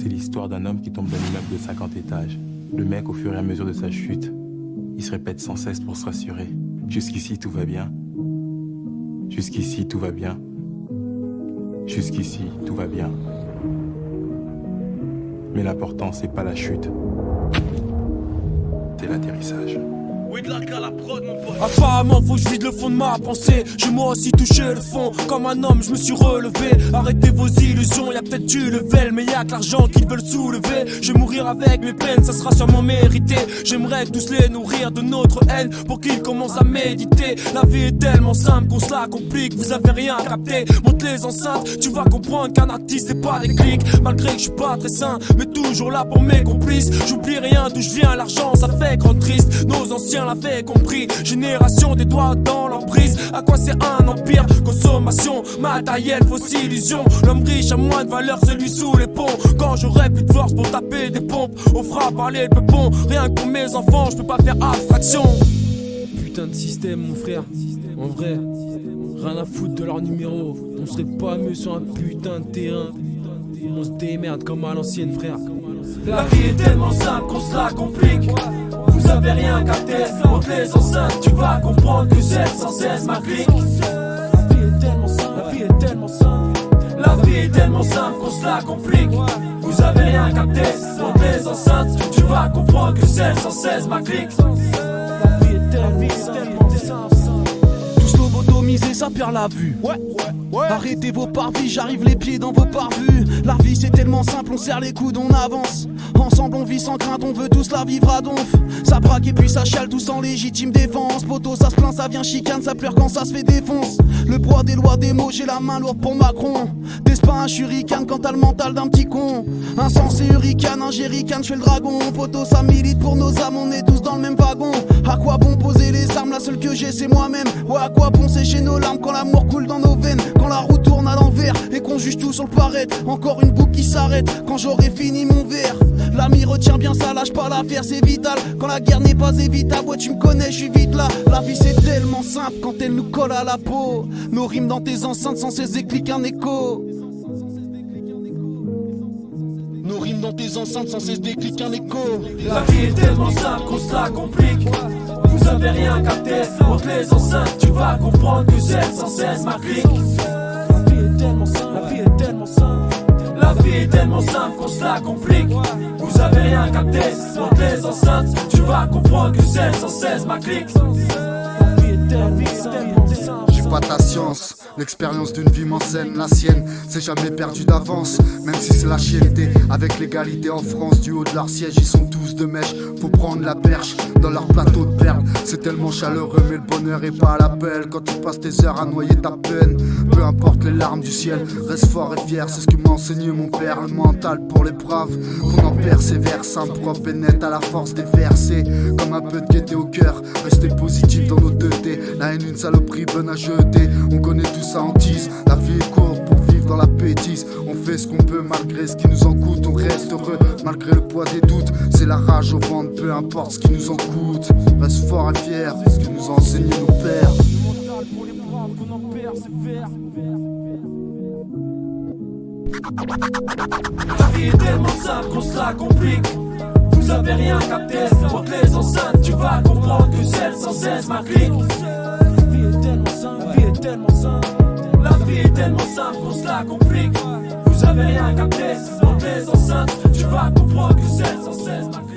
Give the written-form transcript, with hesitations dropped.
C'est l'histoire d'un homme qui tombe d'un immeuble de 50 étages. Le mec, au fur et à mesure de sa chute, il se répète sans cesse pour se rassurer. Jusqu'ici, tout va bien. Jusqu'ici, tout va bien. Jusqu'ici, tout va bien. Mais l'important, c'est pas la chute. C'est l'atterrissage. Apparemment faut que je vide le fond de ma pensée. J'ai moi aussi touché le fond. Comme un homme je me suis relevé. Arrêtez vos illusions, y'a peut-être du level, mais y'a que l'argent qu'ils veulent soulever. Je vais mourir avec mes peines, ça sera sûrement mérité. J'aimerais tous les nourrir de notre haine pour qu'ils commencent à méditer. La vie est tellement simple qu'on se la complique. Vous avez rien capté, monte les enceintes. Tu vas comprendre qu'un artiste c'est pas des clics. Malgré que je suis pas très sain, mais toujours là pour mes complices. J'oublie rien d'où je viens, l'argent ça fait grande triste. Nos anciens l'avaient compris, génération des doigts dans l'emprise. À quoi c'est un empire? Consommation matérielle, fausse illusion. L'homme riche a moins de valeur, celui sous les ponts. Quand j'aurai plus de force pour taper des pompes, on fera parler le peupon. Rien que pour mes enfants, je peux pas faire abstraction. Putain de système mon frère, en vrai, rien à foutre de leur numéro. On serait pas mieux sur un putain de terrain. On se démerde comme à l'ancienne frère. La vie est tellement simple qu'on se la complique. Vous avez rien capté, monte les enceintes. Tu vas comprendre que c'est sans cesse ma clique. La vie est tellement simple, la vie est tellement simple. La vie est tellement simple qu'on se la complique. Vous avez rien capté, monte les enceintes. Tu vas comprendre que c'est sans cesse ma clique. La vie est tellement simple. Tous lobotomisés, ça perd la vue. Ouais. Arrêtez vos parvis, j'arrive les pieds dans vos parvus. La vie c'est tellement simple, on serre les coudes, on avance. Ensemble on vit sans crainte, on veut tous la vivre à donf. Ça braque et puis ça chiale, tous en légitime défense. Poteau ça se plaint, ça vient chicane, ça pleure quand ça se fait défonce. Le poids des lois des mots, j'ai la main lourde pour Macron. T'es pas un shuriken quand t'as le mental d'un petit con. Insensé hurricane, un jerrycan, j'fais le dragon. Poteau ça milite pour nos âmes, on est tous dans le même wagon. À quoi bon poser les armes, la seule que j'ai c'est moi-même. Ouais à quoi bon sécher nos larmes quand l'amour coule dans nos veines. Quand la roue tourne à l'envers et qu'on juge tout sur le paraître. Encore une boucle qui s'arrête quand j'aurai fini mon verre. L'ami retient bien ça, lâche pas l'affaire, c'est vital. Quand la guerre n'est pas évitable, ouais tu me connais, je suis vite là. La vie c'est tellement simple quand elle nous colle à la peau. Nos rimes dans tes enceintes sans cesse déclic un écho. Nos rimes dans tes enceintes sans cesse déclic un écho. La vie est tellement simple qu'on se la complique. Vous avez rien capté, monte les enceintes. Tu vas comprendre que c'est sans cesse ma clique. La vie est tellement simple, la vie est tellement simple. La vie est tellement simple qu'on se la complique. Vous avez rien capté, monte les enceintes. Tu vas comprendre que c'est sans cesse ma clique. La vie est tellement simple. J'ai pas ta science, l'expérience d'une vie m'enseigne. La sienne, c'est jamais perdu d'avance, même si c'est la chienneté. Avec l'égalité en France, du haut de leur siège, ils sont tous de mèche. Faut prendre la perche dans leur plateau de perles. C'est tellement chaleureux, mais le bonheur est pas à l'appel. Quand tu passes tes heures à noyer ta peine, peu importe les larmes du ciel, reste fort et fier. C'est ce que m'a enseigné mon père. Le mental pour les braves, qu'on en persévère, simple, propre et net à la force des versets. Comme un peu de gaieté au cœur, rester positif dans nos 2T. La haine, une saloperie bonne à jeter. On connaît tout ça en tease. La vie est courte pour vivre dans la bêtise. On fait ce qu'on peut malgré ce qui nous en coûte. On reste heureux malgré le poids des doutes. C'est la rage au ventre, peu importe ce qui nous en coûte. Reste fort et fier, ce que nous ont enseigné nos pères. La vie est tellement simple qu'on se la complique. Vous avez rien capté, monte les enceintes. Tu vas comprendre que c'est sans cesse ma clique. La vie est tellement simple, la vie est tellement simple. La vie est tellement simple qu'on se la complique. Vous avez rien capté, monte les enceintes. Tu vas comprendre que c'est sans cesse ma clique.